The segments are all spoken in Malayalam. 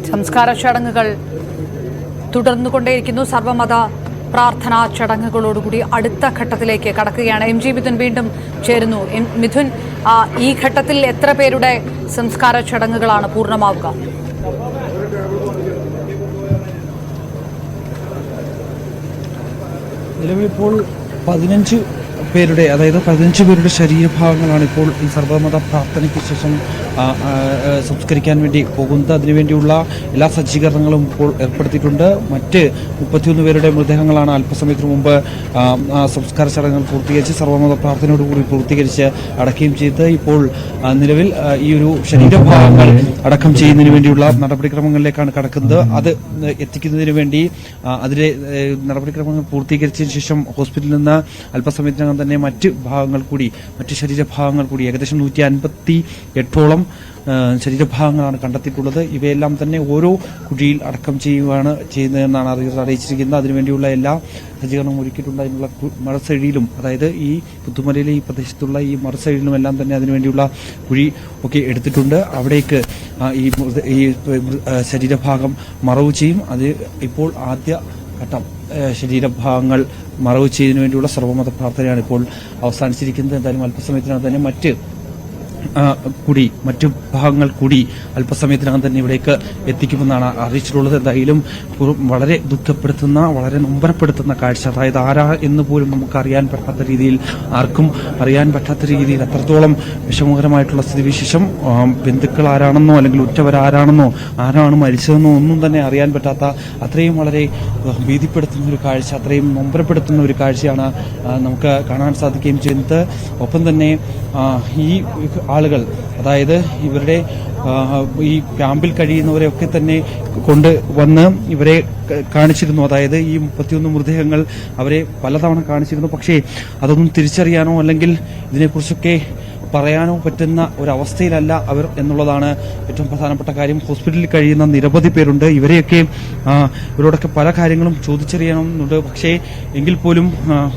സംസ്കാര ചടങ്ങുകൾ തുടർന്നുകൊണ്ടേയിരിക്കുന്നു. സർവമത പ്രാർത്ഥനാ ചടങ്ങുകളോടുകൂടി അടുത്ത ഘട്ടത്തിലേക്ക് കടക്കുകയാണ്. എം ജി മിഥുൻ വീണ്ടും ചേരുന്നു. മിഥുൻ, ഈ ഘട്ടത്തിൽ എത്ര പേരുടെ സംസ്കാര ചടങ്ങുകളാണ് പൂർണ്ണമാവുക? നിലവിലിപ്പോൾ 15 പേരുടെ, അതായത് 15 പേരുടെ ശരീരഭാഗങ്ങളാണ് ഇപ്പോൾ ഈ സർവമത പ്രാർത്ഥനയ്ക്ക് ശേഷം സംസ്കരിക്കാൻ വേണ്ടി പോകുന്നത്. അതിനുവേണ്ടിയുള്ള എല്ലാ സജ്ജീകരണങ്ങളും ഇപ്പോൾ ഏർപ്പെടുത്തിയിട്ടുണ്ട്. മറ്റ് 31 പേരുടെ മൃതദേഹങ്ങളാണ് അല്പസമയത്തിന് മുമ്പ് സംസ്കാര ചടങ്ങുകൾ പൂർത്തീകരിച്ച് സർവമത പ്രാർത്ഥനയോടുകൂടി പൂർത്തീകരിച്ച് അടക്കുകയും ചെയ്ത് ഇപ്പോൾ നിലവിൽ ഈ ഒരു ശരീരഭാഗങ്ങൾ അടക്കം ചെയ്യുന്നതിന് വേണ്ടിയുള്ള നടപടിക്രമങ്ങളിലേക്കാണ് കടക്കുന്നത്. അത് എത്തിക്കുന്നതിന് വേണ്ടി അതിലെ നടപടിക്രമങ്ങൾ പൂർത്തീകരിച്ചതിന് ശേഷം ഹോസ്പിറ്റലിൽ നിന്ന് അല്പസമയത്തിനകം തന്നെ മറ്റ് ഭാഗങ്ങൾ കൂടി, മറ്റ് ശരീരഭാഗങ്ങൾ കൂടി ഏകദേശം 158ഓളം ശരീരഭാഗങ്ങളാണ് കണ്ടെത്തിയിട്ടുള്ളത്. ഇവയെല്ലാം തന്നെ ഓരോ കുഴിയിൽ അടക്കം ചെയ്യുന്നതെന്നാണ് അറിയിച്ചിരിക്കുന്നത്. അതിനുവേണ്ടിയുള്ള എല്ലാ സജ്ജീകരണവും ഒരുക്കിയിട്ടുണ്ട്. അതിനുള്ള മറുസൈഡിലും, അതായത് ഈ പുത്തുമലയിലെ ഈ പ്രദേശത്തുള്ള ഈ മറുസൈഡിലും എല്ലാം തന്നെ അതിനുവേണ്ടിയുള്ള കുഴി ഒക്കെ എടുത്തിട്ടുണ്ട്. അവിടേക്ക് ഈ ശരീരഭാഗം മറവ് ചെയ്യും. അത് ഇപ്പോൾ ആദ്യ ഘട്ടം ശരീരഭാഗങ്ങൾ മറവ് ചെയ്യുന്നതിന് വേണ്ടിയുള്ള സർവമത പ്രാർത്ഥനയാണ് ഇപ്പോൾ അവസാനിച്ചിരിക്കുന്നത്. എന്തായാലും അല്പസമയത്തിനകം തന്നെ മറ്റ് ഭാഗങ്ങൾ കൂടി അല്പസമയത്തിനകം തന്നെ ഇവിടേക്ക് എത്തിക്കുമെന്നാണ് അറിയിച്ചിട്ടുള്ളത്. എന്തായാലും വളരെ ദുഃഖപ്പെടുത്തുന്ന, വളരെ നൊമ്പരപ്പെടുത്തുന്ന കാഴ്ച, അതായത് ആരാ എന്ന് പോലും നമുക്ക് അറിയാൻ പറ്റാത്ത രീതിയിൽ, ആർക്കും അറിയാൻ പറ്റാത്ത രീതിയിൽ അത്രത്തോളം വിഷമകരമായിട്ടുള്ള സ്ഥിതിവിശേഷം, ബന്ധുക്കൾ ആരാണെന്നോ അല്ലെങ്കിൽ ഉറ്റവരാരാണെന്നോ ആരാണ് മരിച്ചതെന്നോ ഒന്നും തന്നെ അറിയാൻ പറ്റാത്ത അത്രയും വളരെ ഭീതിപ്പെടുത്തുന്ന ഒരു കാഴ്ച, അത്രയും നൊമ്പരപ്പെടുത്തുന്ന ഒരു കാഴ്ചയാണ് നമുക്ക് കാണാൻ സാധിക്കുകയും ചെയ്യുന്നത്. ഒപ്പം തന്നെ ഈ ആളുകൾ, അതായത് ഇവരുടെ ഈ ക്യാമ്പിൽ കഴിയുന്നവരെയൊക്കെ തന്നെ കൊണ്ടുവന്ന് ഇവരെ കാണിച്ചിരുന്നു. അതായത് ഈ 31 മൃതദേഹങ്ങൾ അവരെ പലതവണ കാണിച്ചിരുന്നു. പക്ഷേ അതൊന്നും തിരിച്ചറിയാനോ അല്ലെങ്കിൽ ഇതിനെക്കുറിച്ചൊക്കെ പറയാനോ പറ്റുന്ന ഒരവസ്ഥയിലല്ല അവർ എന്നുള്ളതാണ് ഏറ്റവും പ്രധാനപ്പെട്ട കാര്യം. ഹോസ്പിറ്റലിൽ കഴിയുന്ന നിരവധി പേരുണ്ട്. ഇവരോടൊക്കെ പല കാര്യങ്ങളും ചോദിച്ചറിയണമെന്നുണ്ട്. പക്ഷേ എങ്കിൽ പോലും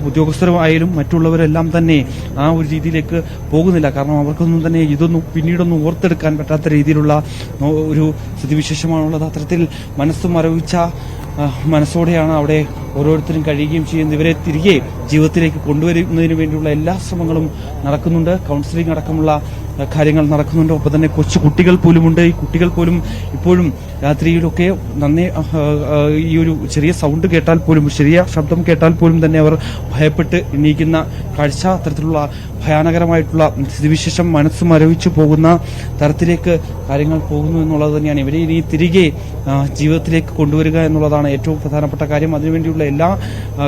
ഉദ്യോഗസ്ഥരുമായാലും മറ്റുള്ളവരെല്ലാം തന്നെ ആ ഒരു രീതിയിലേക്ക് പോകുന്നില്ല. കാരണം അവർക്കൊന്നും തന്നെ പിന്നീടൊന്നും ഓർത്തെടുക്കാൻ പറ്റാത്ത രീതിയിലുള്ള ഒരു സ്ഥിതിവിശേഷമാണുള്ളത്. അത്തരത്തിൽ മനസ്സ് മരവിച്ച മനസ്സോടെയാണ് അവിടെ ഓരോരുത്തരും കഴിയുകയും ചെയ്യുന്നത്. ഇവരെ തിരികെ ജീവിതത്തിലേക്ക് കൊണ്ടുവരുന്നതിന് വേണ്ടിയുള്ള എല്ലാ ശ്രമങ്ങളും നടക്കുന്നുണ്ട്. കൗൺസിലിംഗ് അടക്കമുള്ള കാര്യങ്ങൾ നടക്കുന്നുണ്ട്. ഒപ്പം തന്നെ കൊച്ചു കുട്ടികൾ പോലുമുണ്ട്. ഈ കുട്ടികൾ പോലും ഇപ്പോഴും രാത്രിയിലൊക്കെ ഈ ഒരു ചെറിയ സൗണ്ട് കേട്ടാൽ പോലും, ചെറിയ ശബ്ദം കേട്ടാൽ പോലും തന്നെ അവർ ഭയപ്പെട്ട് എണീക്കുന്ന കാഴ്ച, അത്തരത്തിലുള്ള ഭയാനകരമായിട്ടുള്ള സ്ഥിതിവിശേഷം, മനസ്സ് മരവിച്ചു പോകുന്ന തരത്തിലേക്ക് കാര്യങ്ങൾ പോകുന്നു എന്നുള്ളത് തന്നെയാണ്. ഇവരെ ഇനി തിരികെ ജീവിതത്തിലേക്ക് കൊണ്ടുവരിക എന്നുള്ളതാണ് ഏറ്റവും പ്രധാനപ്പെട്ട കാര്യം. അതിനുവേണ്ടിയുള്ള എല്ലാ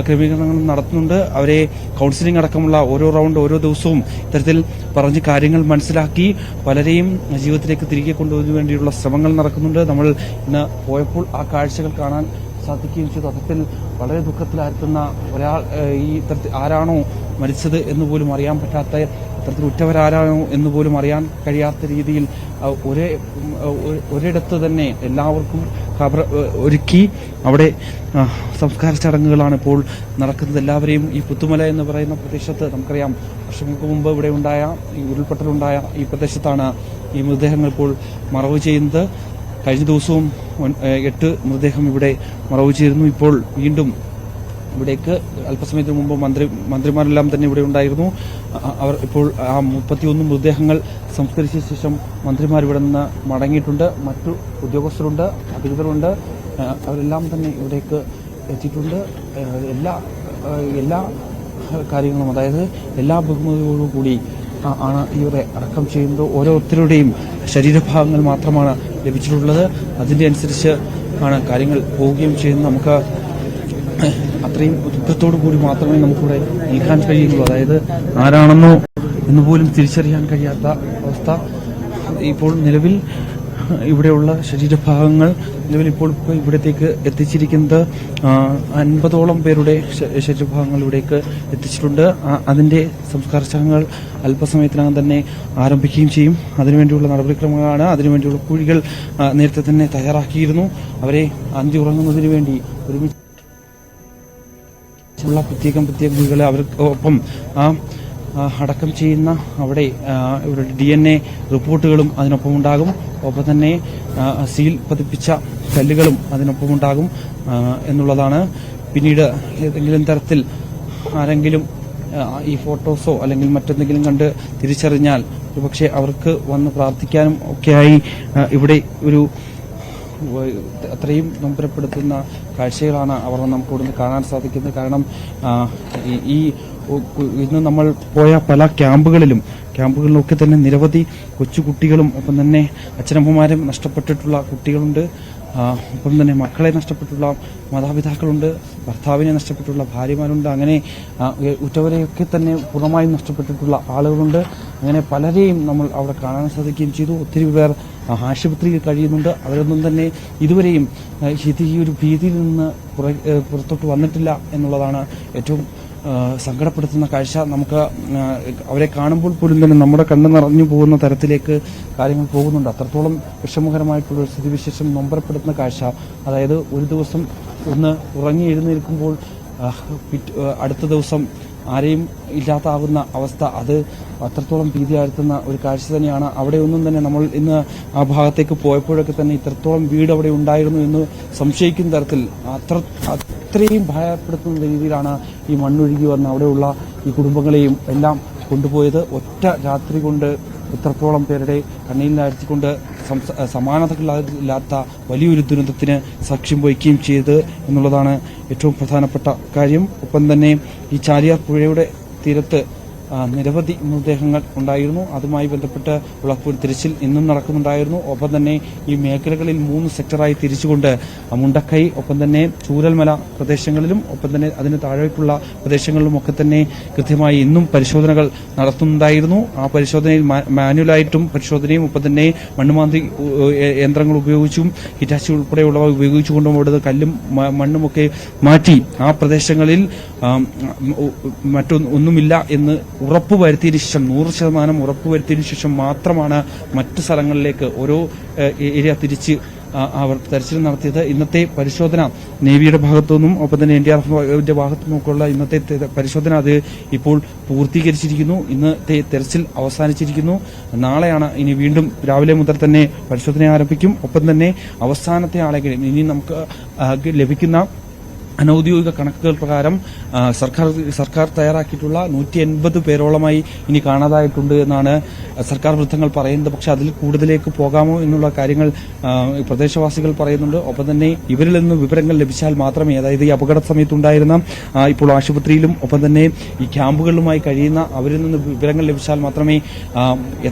ക്രമീകരണങ്ങളും നടത്തുന്നുണ്ട്. അവരെ കൗൺസിലിംഗ് അടക്കമുള്ള ഓരോ റൗണ്ട്, ഓരോ ദിവസവും ഇത്തരത്തിൽ പറഞ്ഞ് കാര്യങ്ങൾ മനസ്സിലാക്കി പലരെയും ജീവിതത്തിലേക്ക് തിരികെ കൊണ്ടുവരുന്നതിന് വേണ്ടിയുള്ള ശ്രമങ്ങൾ നടക്കുന്നുണ്ട്. നമ്മൾ ഇന്ന് പോയപ്പോൾ ആ കാഴ്ചകൾ കാണാൻ സാധിക്കുകയും ചെയ്തു. അത്തരത്തിൽ വളരെ ദുഃഖത്തിലായിരുന്ന ഒരാൾ, ഈ തരത്തിൽ ആരാണോ മരിച്ചത് എന്ന് പോലും അറിയാൻ പറ്റാത്ത, അത്തരത്തിൽ ഉറ്റവരാരാണോ എന്ന് പോലും അറിയാൻ കഴിയാത്ത രീതിയിൽ ഒരിടത്ത് തന്നെ എല്ലാവർക്കും ഖബർ ഒരുക്കി അവിടെ സംസ്കാര ചടങ്ങുകളാണ് ഇപ്പോൾ നടക്കുന്നത്. എല്ലാവരെയും ഈ പുത്തുമല എന്ന് പറയുന്ന പ്രദേശത്ത്, നമുക്കറിയാം വർഷങ്ങൾക്ക് മുമ്പ് ഇവിടെ ഉണ്ടായ ഈ ഉരുൾപൊട്ടലുണ്ടായ ഈ പ്രദേശത്താണ് ഈ മൃതദേഹങ്ങൾ ഇപ്പോൾ മറവ് ചെയ്യുന്നത്. കഴിഞ്ഞ ദിവസവും 8 മൃതദേഹം ഇവിടെ മറവ് ചെയ്തിരുന്നു. ഇപ്പോൾ വീണ്ടും ഇവിടേക്ക് അല്പസമയത്തിന് മുമ്പ് മന്ത്രിമാരെല്ലാം തന്നെ ഇവിടെ ഉണ്ടായിരുന്നു. അവർ ഇപ്പോൾ ആ 31 മൃതദേഹങ്ങൾ സംസ്കരിച്ച ശേഷം മന്ത്രിമാർ ഇവിടെ നിന്ന് മടങ്ങിയിട്ടുണ്ട്. മറ്റു ഉദ്യോഗസ്ഥരുണ്ട്, അധികൃതരുണ്ട്, അവരെല്ലാം തന്നെ ഇവിടേക്ക് എത്തിയിട്ടുണ്ട്. എല്ലാ കാര്യങ്ങളും, അതായത് എല്ലാ ബഹുമതിയോടും കൂടി ആണ് ഇവരെ അടക്കം ചെയ്യുന്നത്. ഓരോരുത്തരുടെയും ശരീരഭാഗങ്ങൾ മാത്രമാണ് ലഭിച്ചിട്ടുള്ളത്. അതിൻ്റെ അനുസരിച്ച് ആണ് കാര്യങ്ങൾ പോവുകയും ചെയ്യുന്നത്. നമുക്ക് അത്രയും ദുഃഖത്തോടു കൂടി മാത്രമേ നമുക്കിവിടെ നിൽക്കാൻ കഴിയുള്ളൂ. അതായത് ആരാണെന്നോ എന്ന് പോലും തിരിച്ചറിയാൻ കഴിയാത്ത അവസ്ഥ. ഇപ്പോൾ നിലവിൽ ഇവിടെയുള്ള ശരീരഭാഗങ്ങൾ ഇപ്പോൾ ഇവിടത്തേക്ക് എത്തിച്ചിരിക്കുന്നത് 50ഓളം പേരുടെ ശരീരഭാഗങ്ങൾ ഇവിടേക്ക് എത്തിച്ചിട്ടുണ്ട്. അതിന്റെ സംസ്കാര ചടങ്ങുകൾ അല്പസമയത്തിനകം തന്നെ ആരംഭിക്കുകയും ചെയ്യും. അതിനുവേണ്ടിയുള്ള നടപടിക്രമങ്ങളാണ്. അതിനുവേണ്ടിയുള്ള കുഴികൾ നേരത്തെ തന്നെ തയ്യാറാക്കിയിരുന്നു. അവരെ അന്തി ഉറങ്ങുന്നതിന് വേണ്ടി ഒരുമിച്ചുള്ള പ്രത്യേകം കുഴികളെ അവർക്കൊപ്പം അടക്കം ചെയ്യുന്ന അവിടെ ഇവരുടെ DNA റിപ്പോർട്ടുകളും അതിനൊപ്പം ഉണ്ടാകും. ഒപ്പം തന്നെ സീൽ പതിപ്പിച്ച കല്ലുകളും അതിനൊപ്പം ഉണ്ടാകും എന്നുള്ളതാണ്. പിന്നീട് ഏതെങ്കിലും തരത്തിൽ ആരെങ്കിലും ഈ ഫോട്ടോസോ അല്ലെങ്കിൽ മറ്റെന്തെങ്കിലും കണ്ട് തിരിച്ചറിഞ്ഞാൽ ഒരുപക്ഷെ അവർക്ക് വന്ന് പ്രാർത്ഥിക്കാനും ഒക്കെയായി ഇവിടെ ഒരു അത്രയും നൊമ്പരപ്പെടുത്തുന്ന കാഴ്ചകളാണ് അവർ നമുക്ക് ഇവിടുന്ന് കാണാൻ സാധിക്കുന്നത്. കാരണം ഇന്ന് നമ്മൾ പോയ പല ക്യാമ്പുകളിലൊക്കെ തന്നെ നിരവധി കൊച്ചുകുട്ടികളും ഒപ്പം തന്നെ അച്ഛനമ്മമാരും നഷ്ടപ്പെട്ടിട്ടുള്ള കുട്ടികളുണ്ട്. ഒപ്പം തന്നെ മക്കളെ നഷ്ടപ്പെട്ടുള്ള മാതാപിതാക്കളുണ്ട്, ഭർത്താവിനെ നഷ്ടപ്പെട്ടുള്ള ഭാര്യമാരുണ്ട്. അങ്ങനെ ഉറ്റവരെയൊക്കെ തന്നെ പൂർണ്ണമായും നഷ്ടപ്പെട്ടിട്ടുള്ള ആളുകളുണ്ട്. അങ്ങനെ പലരെയും നമ്മൾ അവിടെ കാണാൻ സാധിക്കുകയും ചെയ്തു. ഒത്തിരി പേർ ആശുപത്രിയിൽ കഴിയുന്നുണ്ട്. അവരൊന്നും തന്നെ ഇതുവരെയും ഈ ഒരു ഭീതിയിൽ നിന്ന് പുറത്തോട്ട് വന്നിട്ടില്ല എന്നുള്ളതാണ് ഏറ്റവും സങ്കടപ്പെടുത്തുന്ന കാഴ്ച. നമുക്ക് അവരെ കാണുമ്പോൾ പോലും തന്നെ നമ്മുടെ കണ്ണ് നിറഞ്ഞു പോകുന്ന തരത്തിലേക്ക് കാര്യങ്ങൾ പോകുന്നുണ്ട്. അത്രത്തോളം വിഷമകരമായിട്ടുള്ള സ്ഥിതിവിശേഷം നൊമ്പരപ്പെടുത്തുന്ന കാഴ്ച. അതായത് ഒരു ദിവസം ഒന്ന് ഉറങ്ങി എഴുന്നേൽക്കുമ്പോൾ അടുത്ത ദിവസം ആരെയും ഇല്ലാതാകുന്ന അവസ്ഥ, അത് അത്രത്തോളം ഭീതിയാഴ്ത്തുന്ന ഒരു കാഴ്ച തന്നെയാണ്. അവിടെ ഒന്നും തന്നെ നമ്മൾ ഇന്ന് ആ ഭാഗത്തേക്ക് പോയപ്പോഴൊക്കെ തന്നെ ഇത്രത്തോളം വീട് അവിടെ ഉണ്ടായിരുന്നു എന്ന് സംശയിക്കുന്ന തരത്തിൽ അത്രയും ഭയപ്പെടുത്തുന്ന രീതിയിലാണ് ഈ മണ്ണൊഴുകി വന്ന് അവിടെയുള്ള ഈ കുടുംബങ്ങളെയും എല്ലാം കൊണ്ടുപോയത്. ഒറ്റ രാത്രി കൊണ്ട് ഇത്രത്തോളം പേരുടെ കണ്ണീരിലാഴ്ത്തിക്കൊണ്ട് സമാനതകളില്ലാത്ത വലിയൊരു ദുരന്തത്തിന് സാക്ഷ്യം വഹിക്കുകയും ചെയ്ത് എന്നുള്ളതാണ് ഏറ്റവും പ്രധാനപ്പെട്ട കാര്യം. ഒപ്പം തന്നെ ഈ ചാലിയാർ പുഴയുടെ തീരത്ത് നിരവധി മൃതദേഹങ്ങൾ ഉണ്ടായിരുന്നു. അതുമായി ബന്ധപ്പെട്ട് ഉള്ള തിരച്ചിൽ ഇന്നും നടക്കുന്നുണ്ടായിരുന്നു. ഒപ്പം തന്നെ ഈ മേഖലകളിൽ 3 സെക്ടറായി തിരിച്ചുകൊണ്ട് മുണ്ടക്കൈ, ഒപ്പം തന്നെ ചൂരൽമല പ്രദേശങ്ങളിലും ഒപ്പം തന്നെ അതിന് താഴേക്കുള്ള പ്രദേശങ്ങളിലും ഒക്കെ തന്നെ കൃത്യമായി ഇന്നും പരിശോധനകൾ നടത്തുന്നുണ്ടായിരുന്നു. ആ പരിശോധനയിൽ മാനുവലായിട്ടും പരിശോധനയും ഒപ്പം തന്നെ മണ്ണുമാന്തി യന്ത്രങ്ങൾ ഉപയോഗിച്ചും ഹിറ്റാച്ചി ഉൾപ്പെടെയുള്ളവ ഉപയോഗിച്ചുകൊണ്ടും അവിടുത്തെ കല്ലും മണ്ണുമൊക്കെ മാറ്റി ആ പ്രദേശങ്ങളിൽ മറ്റൊന്നുമില്ല എന്ന് ഉറപ്പുവരുത്തിയതിനു ശേഷം 100% ഉറപ്പുവരുത്തിയതിനു ശേഷം മാത്രമാണ് മറ്റു സ്ഥലങ്ങളിലേക്ക് ഓരോ ഏരിയ തിരിച്ച് അവർ തെരച്ചിൽ നടത്തിയത്. ഇന്നത്തെ പരിശോധന നേവിയുടെ ഭാഗത്തുനിന്നും ഒപ്പം തന്നെ NDRFന്റെ ഭാഗത്തുനിന്നൊക്കെയുള്ള ഇന്നത്തെ പരിശോധന അത് ഇപ്പോൾ പൂർത്തീകരിച്ചിരിക്കുന്നു. ഇന്നത്തെ തെരച്ചിൽ അവസാനിച്ചിരിക്കുന്നു. നാളെയാണ് ഇനി വീണ്ടും രാവിലെ മുതൽ തന്നെ പരിശോധന ആരംഭിക്കും. ഒപ്പം തന്നെ അവസാനത്തെ ആളെങ്കിലും ഇനി നമുക്ക് ലഭിക്കുന്ന അനൌദ്യോഗിക കണക്കുകൾ പ്രകാരം സർക്കാർ തയ്യാറാക്കിയിട്ടുള്ള 180 പേരോളമായി ഇനി കാണാതായിട്ടുണ്ട് എന്നാണ് സർക്കാർ വൃത്തങ്ങൾ പറയുന്നത്. പക്ഷെ അതിൽ കൂടുതലേക്ക് പോകാമോ എന്നുള്ള കാര്യങ്ങൾ പ്രദേശവാസികൾ പറയുന്നുണ്ട്. ഒപ്പം തന്നെ ഇവരിൽ നിന്ന് വിവരങ്ങൾ ലഭിച്ചാൽ മാത്രമേ, അതായത് ഈ അപകട സമയത്തുണ്ടായിരുന്ന ഇപ്പോൾ ആശുപത്രിയിലും ഒപ്പം തന്നെ ഈ ക്യാമ്പുകളിലുമായി കഴിയുന്ന അവരിൽ നിന്ന് വിവരങ്ങൾ ലഭിച്ചാൽ മാത്രമേ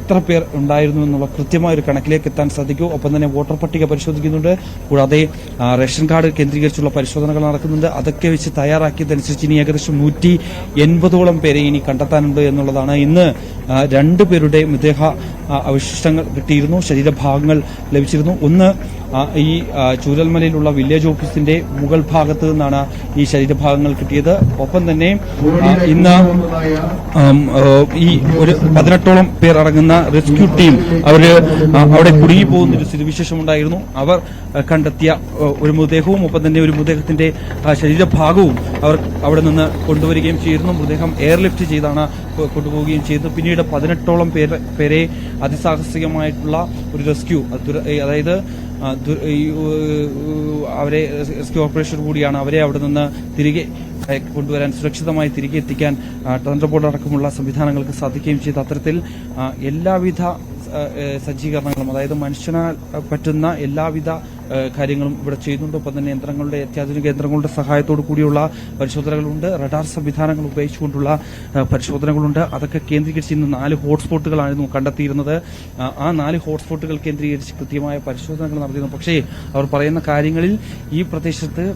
എത്ര പേർ ഉണ്ടായിരുന്നു എന്നുള്ള കൃത്യമായ ഒരു കണക്കിലേക്ക് എത്താൻ സാധിക്കൂ. ഒപ്പം തന്നെ വോട്ടർ പട്ടിക പരിശോധിക്കുന്നുണ്ട്. കൂടാതെ റേഷൻ കാർഡ് കേന്ദ്രീകരിച്ചുള്ള പരിശോധനകൾ നടക്കുന്നുണ്ട്. അതൊക്കെ വെച്ച് തയ്യാറാക്കിയതനുസരിച്ച് ഇനി ഏകദേശം 180ഓളം പേരെ ഇനി കണ്ടെത്താനുണ്ട് എന്നുള്ളതാണ്. ഇന്ന് 2 പേരുടെ മൃതദേഹ അവശിഷ്ടങ്ങൾ കിട്ടിയിരുന്നു, ശരീരഭാഗങ്ങൾ ലഭിച്ചിരുന്നു. ഒന്ന് ഈ ചൂരൽമലയിലുള്ള വില്ലേജ് ഓഫീസിന്റെ മുകൾ ഭാഗത്ത് നിന്നാണ് ഈ ശരീരഭാഗങ്ങൾ കിട്ടിയത്. ഒപ്പം തന്നെ ഇന്ന് ഈ ഒരു 18ഓളം പേർ അടങ്ങുന്ന റെസ്ക്യൂ ടീം അവിടെ കുടുങ്ങിപ്പോകുന്ന ഒരു സ്ഥിതിവിശേഷം ഉണ്ടായിരുന്നു. അവർ കണ്ടെത്തിയ ഒരു മൃതദേഹവും ഒപ്പം തന്നെ ഒരു മൃതദേഹത്തിന്റെ ശരീരഭാഗവും അവർ അവിടെ നിന്ന് കൊണ്ടുവരികയും ചെയ്തിരുന്നു. മൃതദേഹം എയർലിഫ്റ്റ് ചെയ്താണ് കൊണ്ടുപോവുകയും ചെയ്തു. പിന്നീട് 18ഓളം പേരെ അതിസാഹസികമായിട്ടുള്ള ഒരു റെസ്ക്യൂ, അതായത് അവരെ റെസ്ക്യൂ ഓപ്പറേഷൻ കൂടിയാണ് അവരെ അവിടെ നിന്ന് തിരികെ കൊണ്ടുവരാൻ, സുരക്ഷിതമായി തിരികെ എത്തിക്കാൻ തണ്ടർബോർഡ് അടക്കമുള്ള സംവിധാനങ്ങൾക്ക് സാധിക്കുകയും ചെയ്തു. അത്തരത്തിൽ എല്ലാവിധ സജ്ജീകരണങ്ങളും, അതായത് മനുഷ്യനാൽ പറ്റുന്ന എല്ലാവിധ കാര്യങ്ങളും ഇവിടെ ചെയ്യുന്നുണ്ട്. ഒപ്പം തന്നെ അത്യാധുനിക യന്ത്രങ്ങളുടെ സഹായത്തോടു കൂടിയുള്ള പരിശോധനകളുണ്ട്. റഡാർ സംവിധാനങ്ങൾ ഉപയോഗിച്ചുകൊണ്ടുള്ള പരിശോധനകളുണ്ട്. അതൊക്കെ കേന്ദ്രീകരിച്ച് ഇന്ന് 4 ഹോട്ട്സ്പോട്ടുകളായിരുന്നു കണ്ടെത്തിയിരുന്നത്. ആ 4 ഹോട്ട്സ്പോട്ടുകൾ കേന്ദ്രീകരിച്ച് കൃത്യമായ പരിശോധനകൾ നടത്തിയിരുന്നു. പക്ഷേ അവർ പറയുന്ന കാര്യങ്ങളിൽ ഈ പ്രദേശത്ത്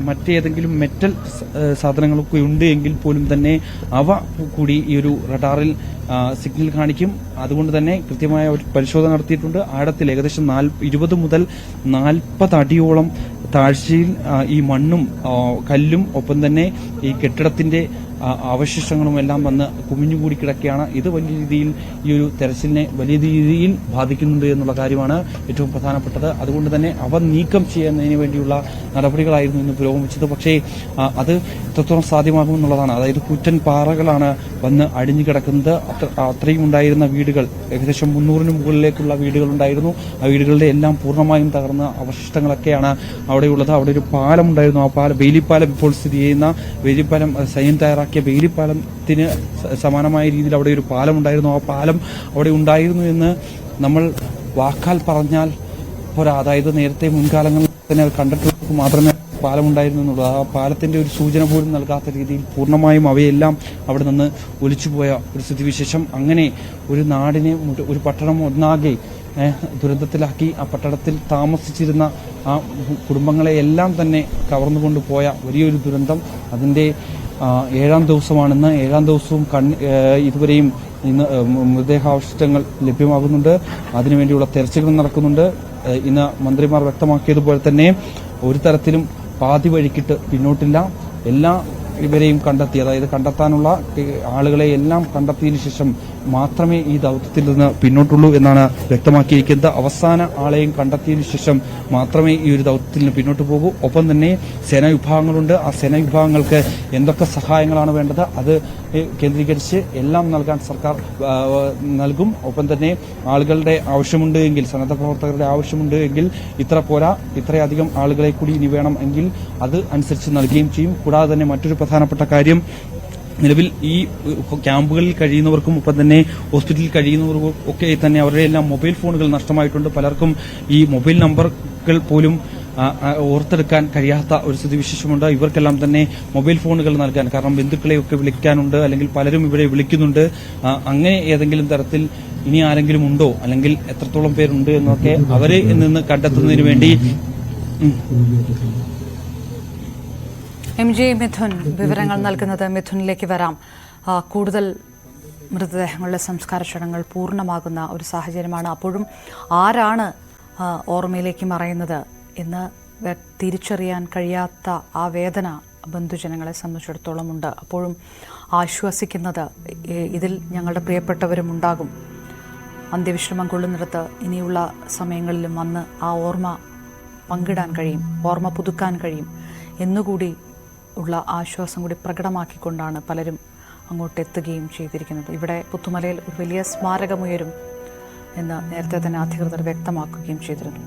മറ്റേതെങ്കിലും മെറ്റൽ സാധനങ്ങളൊക്കെ ഉണ്ട് എങ്കിൽ പോലും തന്നെ അവ കൂടി ഈ ഒരു റഡാറിൽ സിഗ്നൽ കാണിക്കും. അതുകൊണ്ട് തന്നെ കൃത്യമായ ഒരു പരിശോധന നടത്തിയിട്ടുണ്ട്. ആഴത്തിൽ ഏകദേശം 20 മുതൽ 40 അടിയോളം താഴ്ചയിൽ ഈ മണ്ണും കല്ലും ഒപ്പം തന്നെ ഈ കെട്ടിടത്തിന്റെ അവശിഷ്ടങ്ങളും എല്ലാം വന്ന് കുമിഞ്ഞുകൂടി കിടക്കുകയാണ്. ഇത് വലിയ രീതിയിൽ ഈ ഒരു തെരച്ചിലിനെ വലിയ രീതിയിൽ ബാധിക്കുന്നുണ്ട് എന്നുള്ള കാര്യമാണ് ഏറ്റവും പ്രധാനപ്പെട്ടത്. അതുകൊണ്ട് തന്നെ അവ നീക്കം ചെയ്യുന്നതിന് വേണ്ടിയുള്ള നടപടികളായിരുന്നു ഇന്ന് പുരോഗമിച്ചത്. പക്ഷേ അത് എത്രത്തോളം സാധ്യമാകുമെന്നുള്ളതാണ്. അതായത് കൂറ്റൻ പാറകളാണ് വന്ന് അടിഞ്ഞു കിടക്കുന്നത്. അത്രയും ഉണ്ടായിരുന്ന വീടുകൾ, ഏകദേശം 300-ന് മുകളിലേക്കുള്ള വീടുകൾ ഉണ്ടായിരുന്നു. ആ വീടുകളുടെ എല്ലാം പൂർണ്ണമായും തകർന്ന അവശിഷ്ടങ്ങളൊക്കെയാണ് അവിടെയുള്ളത്. അവിടെ ഒരു പാലം ഉണ്ടായിരുന്നു. ആ പാലം, വേലിപ്പാലം, ഇപ്പോൾ സ്ഥിതി ചെയ്യുന്ന വേലിപ്പാലം, സൈൻ തയ്യാറാക്കിയ വേലിപ്പാലത്തിന് സമാനമായ രീതിയിൽ അവിടെ ഒരു പാലം ഉണ്ടായിരുന്നു. ആ പാലം അവിടെ ഉണ്ടായിരുന്നു എന്ന് നമ്മൾ വാക്കാൽ പറഞ്ഞാൽ പോരാ. അതായത് നേരത്തെ മുൻകാലങ്ങളിൽ തന്നെ കണ്ടിട്ടുള്ളവർക്ക് മാത്രമേ പാലമുണ്ടായിരുന്നു എന്നുള്ളത്. ആ പാലത്തിന്റെ ഒരു സൂചന പോലും നൽകാത്ത രീതിയിൽ പൂർണ്ണമായും അവയെല്ലാം അവിടെ നിന്ന് ഒലിച്ചുപോയ ഒരു സ്ഥിതിവിശേഷം. അങ്ങനെ ഒരു നാടിനെ, ഒരു പട്ടണം ഒന്നാകെ ദുരന്തത്തിലാക്കി. ആ പട്ടണത്തിൽ താമസിച്ചിരുന്ന ആ കുടുംബങ്ങളെ എല്ലാം തന്നെ കവർന്നുകൊണ്ട് പോയ വലിയൊരു ദുരന്തം. അതിന്റെ 7ാം ദിവസമാണെന്ന്. 7ാം ദിവസവും ഇതുവരെയും ഇന്ന് മൃതദേഹാവശിഷ്ടങ്ങൾ ലഭ്യമാകുന്നുണ്ട്. അതിനുവേണ്ടിയുള്ള തെരച്ചിലുകൾ നടക്കുന്നുണ്ട്. ഇന്ന് മന്ത്രിമാർ വ്യക്തമാക്കിയതുപോലെ തന്നെ ഒരു തരത്തിലും പാതി വഴിക്കിട്ട് പിന്നോട്ടില്ല. ഇവരെയും കണ്ടെത്തി, അതായത് കണ്ടെത്താനുള്ള ആളുകളെ എല്ലാം കണ്ടെത്തിയതിനു ശേഷം മാത്രമേ ഈ ദൌത്യത്തിൽ നിന്ന് പിന്നോട്ടുള്ളൂ എന്നാണ് വ്യക്തമാക്കിയിരിക്കുന്നത്. അവസാന ആളെയും കണ്ടെത്തിയതിനു ശേഷം മാത്രമേ ഈ ഒരു ദൌത്യത്തിൽ നിന്ന് പിന്നോട്ട് പോകൂ. ഒപ്പം തന്നെ സേനാ വിഭാഗങ്ങളുണ്ട്. ആ സേനാ വിഭാഗങ്ങൾക്ക് എന്തൊക്കെ സഹായങ്ങളാണ് വേണ്ടത് അത് കേന്ദ്രീകരിച്ച് എല്ലാം നൽകാൻ സർക്കാർ നൽകും. ഒപ്പം തന്നെ ആളുകളുടെ ആവശ്യമുണ്ട് എങ്കിൽ, സന്നദ്ധ പ്രവർത്തകരുടെ ആവശ്യമുണ്ട് എങ്കിൽ ഇത്ര പോരാ, ഇത്രയധികം ആളുകളെ കൂടി ഇനി വേണം എങ്കിൽ അത് അനുസരിച്ച് നൽകുകയും ചെയ്യും. കൂടാതെ തന്നെ മറ്റൊരു പ്രധാനപ്പെട്ട കാര്യം, നിലവിൽ ഈ ക്യാമ്പുകളിൽ കഴിയുന്നവർക്കും ഒപ്പം തന്നെ ഹോസ്പിറ്റലിൽ കഴിയുന്നവർക്കും ഒക്കെ തന്നെ അവരുടെ എല്ലാം മൊബൈൽ ഫോണുകൾ നഷ്ടമായിട്ടുണ്ട്. പലർക്കും ഈ മൊബൈൽ നമ്പറുകൾ പോലും ഓർത്തെടുക്കാൻ കഴിയാത്ത ഒരു സ്ഥിതിവിശേഷമുണ്ട്. ഇവർക്കെല്ലാം തന്നെ മൊബൈൽ ഫോണുകൾ നൽകാൻ, കാരണം ബന്ധുക്കളെയൊക്കെ വിളിക്കാനുണ്ട്, അല്ലെങ്കിൽ പലരും ഇവിടെ വിളിക്കുന്നുണ്ട്. അങ്ങനെ ഏതെങ്കിലും തരത്തിൽ ഇനി ആരെങ്കിലും ഉണ്ടോ, അല്ലെങ്കിൽ എത്രത്തോളം പേരുണ്ട് എന്നൊക്കെ അവരെ നിന്ന് കണ്ടെത്തുന്നതിന് വേണ്ടി MJ മിഥുൻ വിവരങ്ങൾ നൽകുന്നത്. മിഥുനിലേക്ക് വരാം. കൂടുതൽ മൃതദേഹങ്ങളുടെ സംസ്കാര ചടങ്ങുകൾ പൂർണ്ണമാകുന്ന ഒരു സാഹചര്യമാണ്. അപ്പോഴും ആരാണ് ഓർമ്മയിലേക്ക് മറയുന്നത് എന്ന് തിരിച്ചറിയാൻ കഴിയാത്ത ആ വേദന ബന്ധുജനങ്ങളെ സംബന്ധിച്ചിടത്തോളം ഉണ്ട്. അപ്പോഴും ആശ്വസിക്കുന്നത് ഇതിൽ ഞങ്ങളുടെ പ്രിയപ്പെട്ടവരും ഉണ്ടാകും. അന്ത്യവിശ്രമം കൊള്ളുന്നിടത്ത് ഇനിയുള്ള സമയങ്ങളിലും വന്ന് ആ ഓർമ്മ പങ്കിടാൻ കഴിയും, ഓർമ്മ പുതുക്കാൻ കഴിയും എന്നുകൂടി ഉള്ള ആശ്വാസം കൂടി പ്രകടമാക്കിക്കൊണ്ടാണ് പലരും അങ്ങോട്ടെത്തുകയും ചെയ്തിരിക്കുന്നത്. ഇവിടെ പുത്തുമലയിൽ ഒരു വലിയ സ്മാരകമുയരും എന്ന് നേരത്തെ തന്നെ അധികൃതർ വ്യക്തമാക്കുകയും ചെയ്തിരുന്നു.